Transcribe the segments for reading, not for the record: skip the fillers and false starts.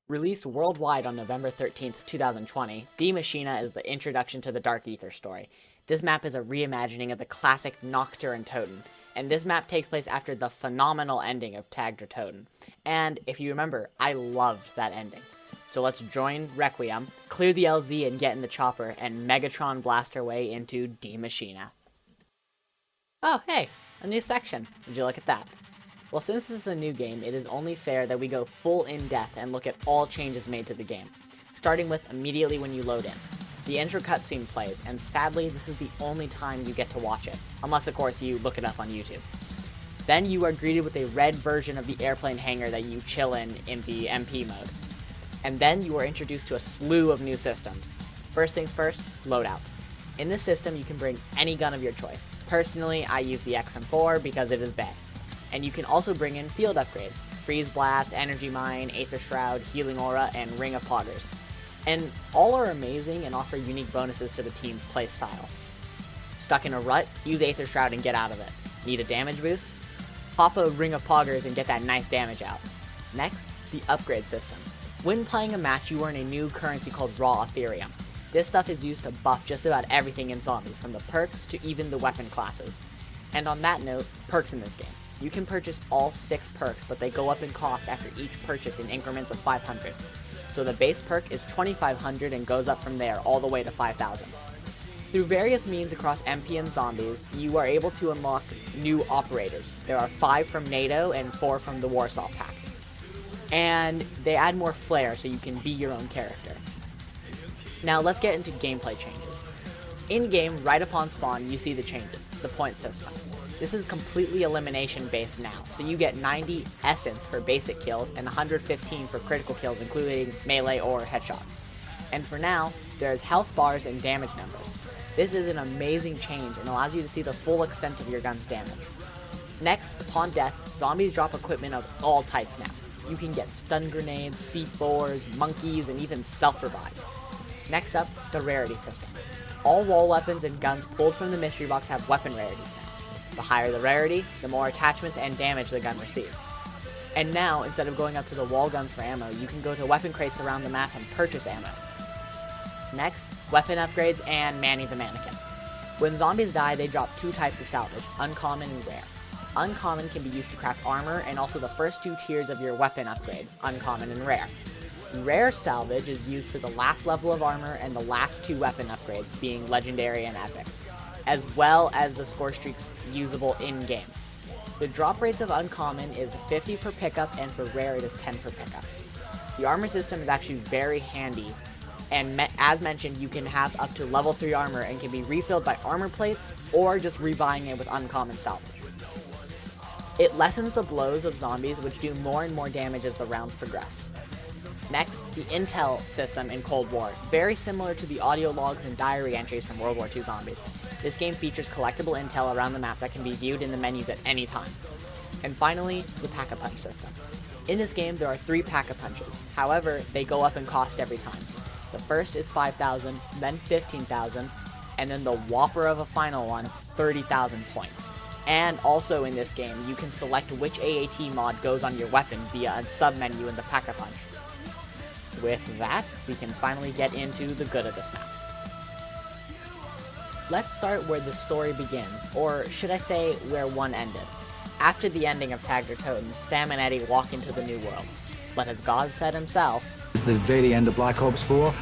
Released worldwide on November 13th, 2020, Die Maschine is the introduction to the Dark Ether story. This map is a reimagining of the classic Noctur and Toten, and this map takes place after the phenomenal ending of Tag der Toten. And if you remember, I loved that ending. So let's join Requiem, clear the LZ and get in the chopper, and Megatron blast our way into Die Maschine. Oh hey, a new section. Would you look at that? Well, since this is a new game, it is only fair that we go full in-depth and look at all changes made to the game, starting with immediately when you load in. The intro cutscene plays, and sadly, this is the only time you get to watch it, unless of course you look it up on YouTube. Then you are greeted with a red version of the airplane hangar that you chill in the MP mode. And then you are introduced to a slew of new systems. First things first, loadouts. In this system, you can bring any gun of your choice. Personally, I use the XM4 because it is bad. And you can also bring in field upgrades: Freeze Blast, Energy Mine, Aether Shroud, Healing Aura, and Ring of Poggers. And all are amazing and offer unique bonuses to the team's playstyle. Stuck in a rut? Use Aether Shroud and get out of it. Need a damage boost? Pop a Ring of Poggers and get that nice damage out. Next, the upgrade system. When playing a match, you earn a new currency called Raw Ethereum. This stuff is used to buff just about everything in zombies, from the perks to even the weapon classes. And on that note, perks in this game. You can purchase all 6 perks, but they go up in cost after each purchase in increments of 500. So the base perk is 2500 and goes up from there all the way to 5000. Through various means across MP and zombies, you are able to unlock new operators. There are 5 from NATO and 4 from the Warsaw Pact. And they add more flair so you can be your own character. Now let's get into gameplay changes. In-game, right upon spawn, you see the changes, the point system. This is completely elimination based now, so you get 90 essence for basic kills and 115 for critical kills, including melee or headshots. And for now, there's health bars and damage numbers. This is an amazing change and allows you to see the full extent of your gun's damage. Next, upon death, zombies drop equipment of all types now. You can get stun grenades, C4s, monkeys, and even self-revives. Next up, the rarity system. All wall weapons and guns pulled from the mystery box have weapon rarities now. The higher the rarity, the more attachments and damage the gun receives. And now, instead of going up to the wall guns for ammo, you can go to weapon crates around the map and purchase ammo. Next, weapon upgrades and Manny the Mannequin. When zombies die, they drop 2 types of salvage, uncommon and rare. Uncommon can be used to craft armor and also the first 2 tiers of your weapon upgrades, uncommon and rare. Rare salvage is used for the last level of armor and the last 2 weapon upgrades, being legendary and epic, as well as the score streaks usable in-game. The drop rates of uncommon is 50 per pickup, and for rare it is 10 per pickup. The armor system is actually very handy, and as mentioned, you can have up to level 3 armor and can be refilled by armor plates or just rebuying it with uncommon salvage. It lessens the blows of zombies, which do more and more damage as the rounds progress. Next, the intel system in Cold War. Very similar to the audio logs and diary entries from World War II zombies. This game features collectible intel around the map that can be viewed in the menus at any time. And finally, the Pack-a-Punch system. In this game, there are 3 Pack-a-Punches. However, they go up in cost every time. The first is 5,000, then 15,000, and then the whopper of a final one, 30,000 points. And also in this game, you can select which AAT mod goes on your weapon via a sub-menu in the Pack-a-Punch. With that, we can finally get into the good of this map. Let's start where the story begins, or should I say, where one ended. After the ending of Tag der Toten, Sam and Eddie walk into the new world. But as God said himself, the very end of Black Ops 4,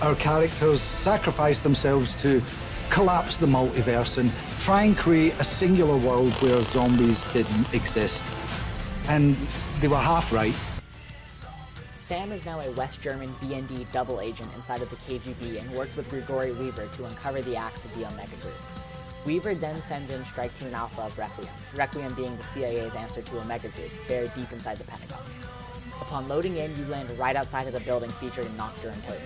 our characters sacrificed themselves to collapse the multiverse and try and create a singular world where zombies didn't exist. And they were half right. Sam is now a West German BND double agent inside of the KGB and works with Grigory Weaver to uncover the acts of the Omega Group. Weaver then sends in Strike Team Alpha of Requiem, Requiem being the CIA's answer to Omega Group, buried deep inside the Pentagon. Upon loading in, you land right outside of the building featured in Noctur and Toten.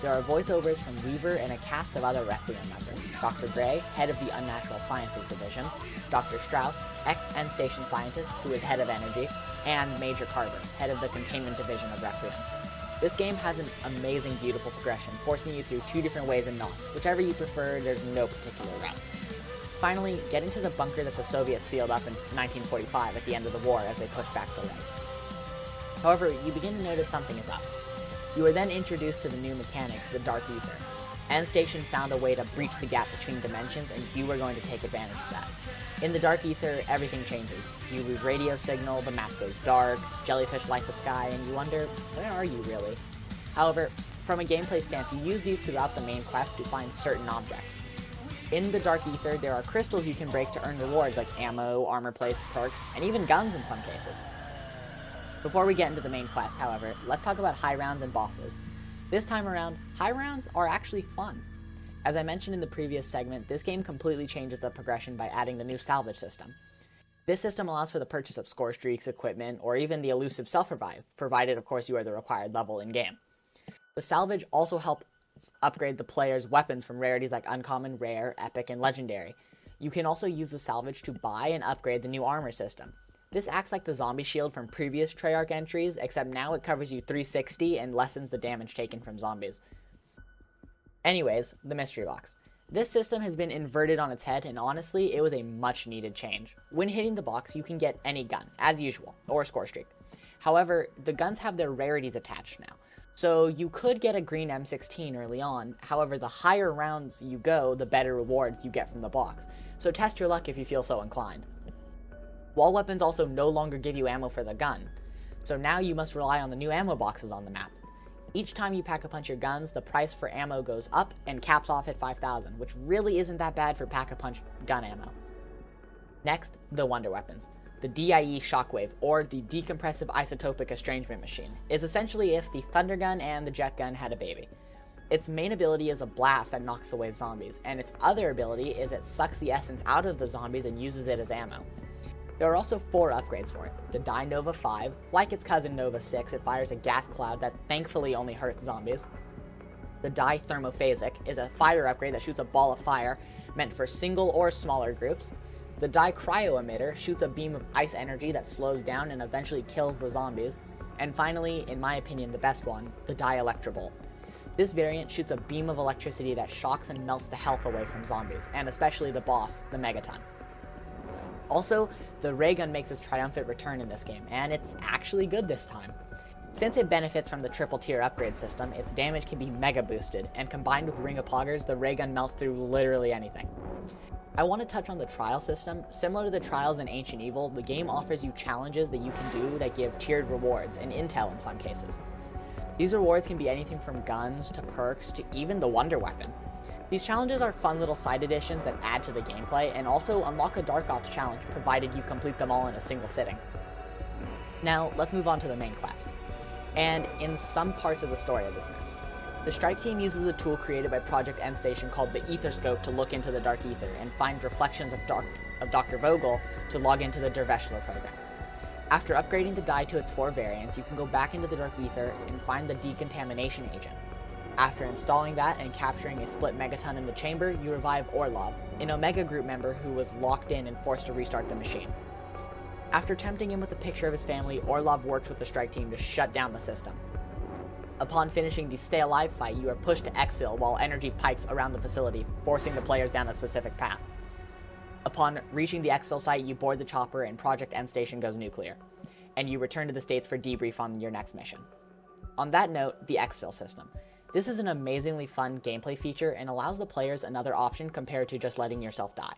There are voiceovers from Weaver and a cast of other Requiem members: Dr. Gray, head of the Unnatural Sciences Division, Dr. Strauss, ex-End Station scientist who is head of Energy, and Major Carver, head of the Containment Division of Requiem. This game has an amazing, beautiful progression, forcing you through 2 different ways and not. Whichever you prefer, there's no particular route. Finally, get into the bunker that the Soviets sealed up in 1945 at the end of the war as they pushed back Berlin. However, you begin to notice something is up. You are then introduced to the new mechanic, the Dark Ether. End Station found a way to breach the gap between dimensions, and you are going to take advantage of that. In the Dark Ether, everything changes. You lose radio signal, the map goes dark, jellyfish light the sky, and you wonder, where are you really? However, from a gameplay stance, you use these throughout the main quest to find certain objects. In the Dark Ether, there are crystals you can break to earn rewards like ammo, armor plates, perks, and even guns in some cases. Before we get into the main quest, however, let's talk about high rounds and bosses. This time around, high rounds are actually fun. As I mentioned in the previous segment, this game completely changes the progression by adding the new salvage system. This system allows for the purchase of score streaks, equipment, or even the elusive self-revive, provided of course you are the required level in-game. The salvage also helps upgrade the player's weapons from rarities like uncommon, rare, epic, and legendary. You can also use the salvage to buy and upgrade the new armor system. This acts like the zombie shield from previous Treyarch entries, except now it covers you 360 and lessens the damage taken from zombies. Anyways, the mystery box. This system has been inverted on its head, and honestly, it was a much needed change. When hitting the box, you can get any gun, as usual, or a score streak. However, the guns have their rarities attached now. So you could get a green M16 early on, however the higher rounds you go, the better rewards you get from the box. So test your luck if you feel so inclined. Wall weapons also no longer give you ammo for the gun, so now you must rely on the new ammo boxes on the map. Each time you pack-a-punch your guns, the price for ammo goes up and caps off at 5,000, which really isn't that bad for pack-a-punch gun ammo. Next, the wonder weapons. The DIE Shockwave, or the Decompressive Isotopic Estrangement Machine, is essentially if the Thunder Gun and the Jet Gun had a baby. Its main ability is a blast that knocks away zombies, and its other ability is it sucks the essence out of the zombies and uses it as ammo. There are also 4 upgrades for it. The Die Nova 5, like its cousin Nova 6, it fires a gas cloud that thankfully only hurts zombies. The Die Thermophasic is a fire upgrade that shoots a ball of fire, meant for single or smaller groups. The Die Cryo Emitter shoots a beam of ice energy that slows down and eventually kills the zombies. And finally, in my opinion the best one, the Die Electrobolt. This variant shoots a beam of electricity that shocks and melts the health away from zombies, and especially the boss, the Megaton. Also, the ray gun makes its triumphant return in this game, and it's actually good this time. Since it benefits from the triple tier upgrade system, its damage can be mega boosted, and combined with Ring of Poggers, the ray gun melts through literally anything. I want to touch on the trial system. Similar to the trials in Ancient Evil, the game offers you challenges that you can do that give tiered rewards, and intel in some cases. These rewards can be anything from guns, to perks, to even the wonder weapon. These challenges are fun little side additions that add to the gameplay, and also unlock a Dark Ops challenge provided you complete them all in a single sitting. Now, let's move on to the main quest, and in some parts of the story of this map. The Strike Team uses a tool created by Project End Station called the Ether Scope to look into the Dark Ether and find reflections of Dr. Vogel to log into the Derveshler program. After upgrading the die to its 4 variants, you can go back into the Dark Ether and find the Decontamination Agent. After installing that and capturing a split Megaton in the chamber, you revive Orlov, an Omega Group member who was locked in and forced to restart the machine. After tempting him with a picture of his family, Orlov works with the Strike Team to shut down the system. Upon finishing the Stay Alive fight, you are pushed to exfil while energy pikes around the facility, forcing the players down a specific path. Upon reaching the exfil site, you board the chopper and Project End Station goes nuclear, and you return to the States for debrief on your next mission. On that note, the exfil system. This is an amazingly fun gameplay feature and allows the players another option compared to just letting yourself die.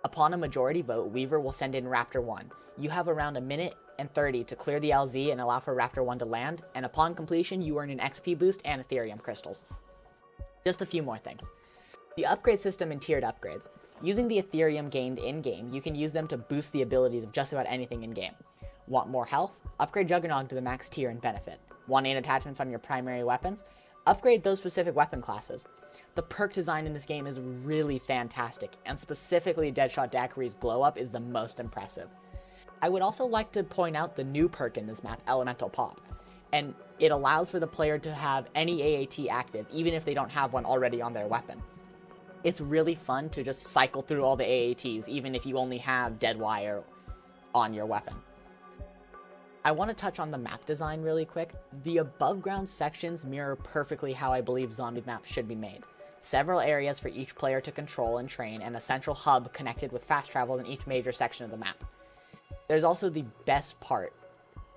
Upon a majority vote, Weaver will send in Raptor 1. You have around 1:30 to clear the LZ and allow for Raptor 1 to land, and upon completion you earn an XP boost and Ethereum crystals. Just a few more things. The upgrade system and tiered upgrades. Using the Ethereum gained in-game, you can use them to boost the abilities of just about anything in-game. Want more health? Upgrade Juggernog to the max tier and benefit. Want 8 attachments on your primary weapons? Upgrade those specific weapon classes. The perk design in this game is really fantastic, and specifically Deadshot Daiquiri's glow up is the most impressive. I would also like to point out the new perk in this map, Elemental Pop, and it allows for the player to have any AAT active, even if they don't have one already on their weapon. It's really fun to just cycle through all the AATs, even if you only have Deadwire on your weapon. I want to touch on the map design really quick. The above ground sections mirror perfectly how I believe zombie maps should be made. Several areas for each player to control and train, and a central hub connected with fast travel in each major section of the map. There's also the best part,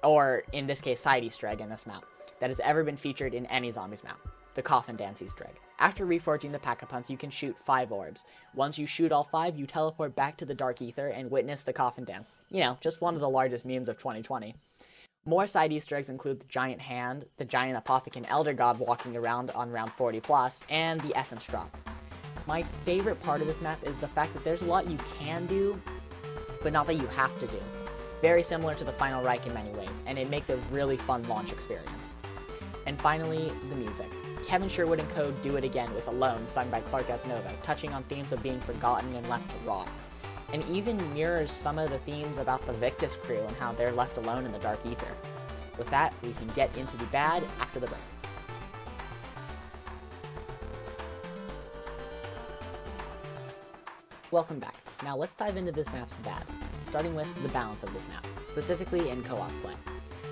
or in this case side Easter egg in this map. that has ever been featured in any Zombies map, the Coffin Dance Easter egg. After reforging the Pack-a-Punks, you can shoot 5 orbs. Once you shoot all 5, you teleport back to the Dark Ether and witness the Coffin Dance. You know, just one of the largest memes of 2020. More side Easter eggs include the Giant Hand, the Giant Apothec and Elder God walking around on round 40+, and the Essence Drop. My favorite part of this map is the fact that there's a lot you can do, but not that you have to do. Very similar to the Final Reich in many ways, and it makes a really fun launch experience. And finally, the music. Kevin Sherwood and co. do it again with Alone, sung by Clark S. Nova, touching on themes of being forgotten and left to rot. And even mirrors some of the themes about the Victus crew and how they're left alone in the Dark Ether. With that, we can get into the bad after the break. Welcome back. Now let's dive into this map's bad, starting with the balance of this map, specifically in co-op play.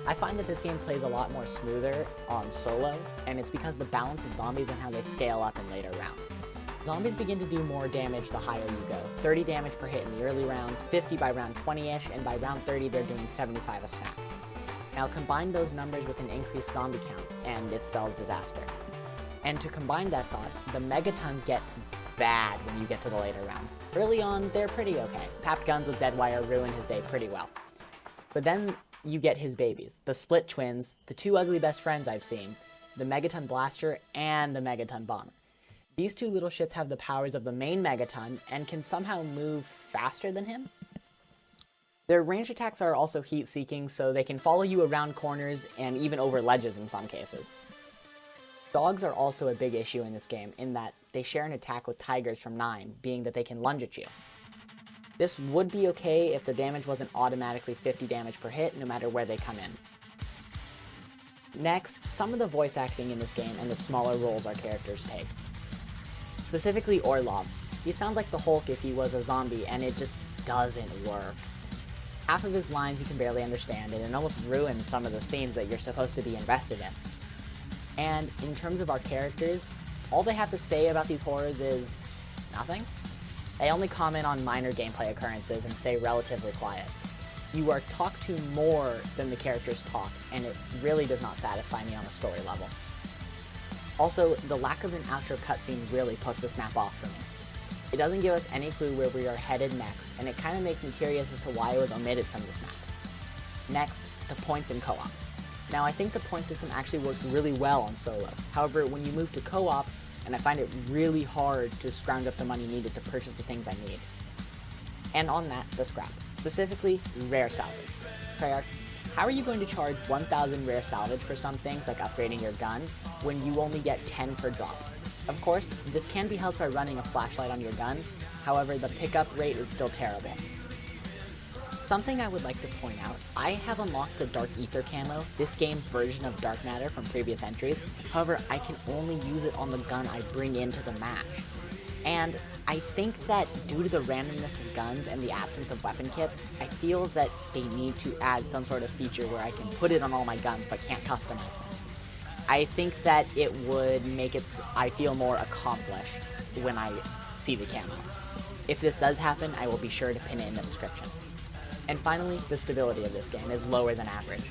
I find that this game plays a lot more smoother on solo, and it's because the balance of zombies and how they scale up in later rounds. Zombies begin to do more damage the higher you go. 30 damage per hit in the early rounds, 50 by round 20-ish, and by round 30 they're doing 75 a smack. Now combine those numbers with an increased zombie count, and it spells disaster. And to combine that thought, the megatons get bad when you get to the later rounds. Early on, they're pretty okay. Tapped guns with Deadwire ruin his day pretty well. But then you get his babies, the Split Twins, the 2 ugly best friends I've seen, the Megaton Blaster and the Megaton Bomber. These 2 little shits have the powers of the main Megaton and can somehow move faster than him. Their ranged attacks are also heat-seeking, so they can follow you around corners and even over ledges in some cases. Dogs are also a big issue in this game, in that they share an attack with Tigers from 9, being that they can lunge at you. This would be okay if the damage wasn't automatically 50 damage per hit, no matter where they come in. Next, some of the voice acting in this game and the smaller roles our characters take. Specifically Orlov. He sounds like the Hulk if he was a zombie, and it just doesn't work. Half of his lines you can barely understand, and it almost ruins some of the scenes that you're supposed to be invested in. And in terms of our characters, all they have to say about these horrors is nothing. They only comment on minor gameplay occurrences and stay relatively quiet. You are talked to more than the characters talk, and it really does not satisfy me on a story level. Also, the lack of an outro cutscene really puts this map off for me. It doesn't give us any clue where we are headed next, and it kind of makes me curious as to why it was omitted from this map. Next, the points in co-op. Now, I think the point system actually works really well on solo. However, when you move to co-op, and I find it really hard to scrounge up the money needed to purchase the things I need. And on that, the scrap. Specifically, rare salvage. Treyarch, how are you going to charge 1,000 rare salvage for some things like upgrading your gun when you only get 10 per drop? Of course, this can be helped by running a flashlight on your gun, however the pickup rate is still terrible. Something I would like to point out, I have unlocked the Dark Ether camo, this game's version of Dark Matter from previous entries, however I can only use it on the gun I bring into the match. And I think that due to the randomness of guns and the absence of weapon kits, I feel that they need to add some sort of feature where I can put it on all my guns but can't customize them. I think that it would make it, I feel more accomplished when I see the camo. If this does happen, I will be sure to pin it in the description. And finally, the stability of this game is lower than average.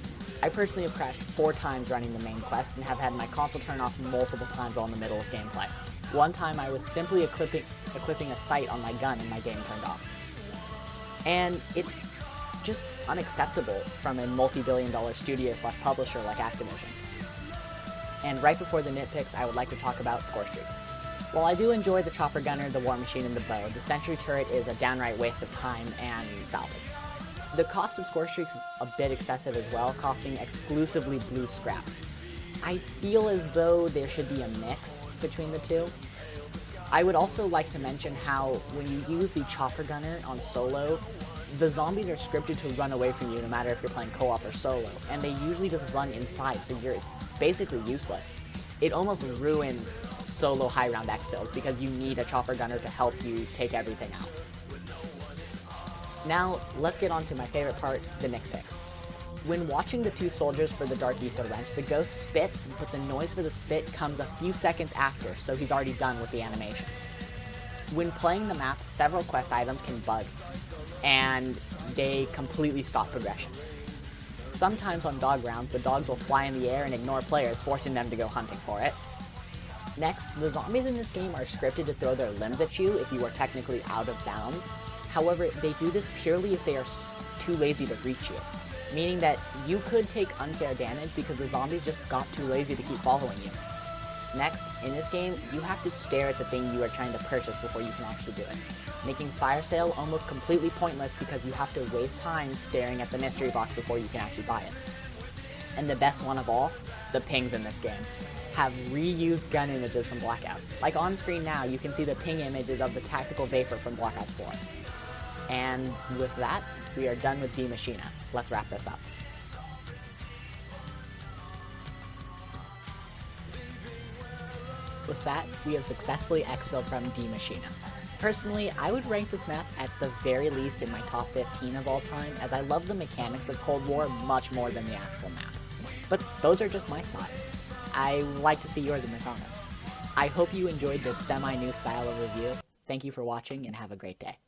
I personally have crashed 4 times running the main quest and have had my console turn off multiple times while in the middle of gameplay. One time I was simply equipping a sight on my gun and my game turned off. And it's just unacceptable from a multi-billion-dollar studio/publisher like Activision. And right before the nitpicks, I would like to talk about score streaks. While I do enjoy the chopper gunner, the war machine, and the bow, the sentry turret is a downright waste of time and salvage. The cost of score streaks is a bit excessive as well, costing exclusively blue scrap. I feel as though there should be a mix between the two. I would also like to mention how when you use the chopper gunner on solo, the zombies are scripted to run away from you no matter if you're playing co-op or solo, and they usually just run inside, so it's basically useless. It almost ruins solo high round exfils because you need a chopper gunner to help you take everything out. Now, let's get on to my favorite part, the nitpicks. When watching the 2 soldiers for the Dark Ether Wrench, the ghost spits, but the noise for the spit comes a few seconds after, so he's already done with the animation. When playing the map, several quest items can bug, and they completely stop progression. Sometimes on dog rounds, the dogs will fly in the air and ignore players, forcing them to go hunting for it. Next, the zombies in this game are scripted to throw their limbs at you if you are technically out of bounds. However, they do this purely if they are too lazy to reach you, meaning that you could take unfair damage because the zombies just got too lazy to keep following you. Next, in this game, you have to stare at the thing you are trying to purchase before you can actually do it, making fire sale almost completely pointless because you have to waste time staring at the mystery box before you can actually buy it. And the best one of all, the pings in this game have reused gun images from Blackout. Like on screen now, you can see the ping images of the tactical Vapor from Blackout 4. And with that, we are done with Die Maschine. Let's wrap this up. With that, we have successfully exfilled from Die Maschine. Personally, I would rank this map at the very least in my top 15 of all time, as I love the mechanics of Cold War much more than the actual map. But those are just my thoughts. I would like to see yours in the comments. I hope you enjoyed this semi-new style of review. Thank you for watching and have a great day.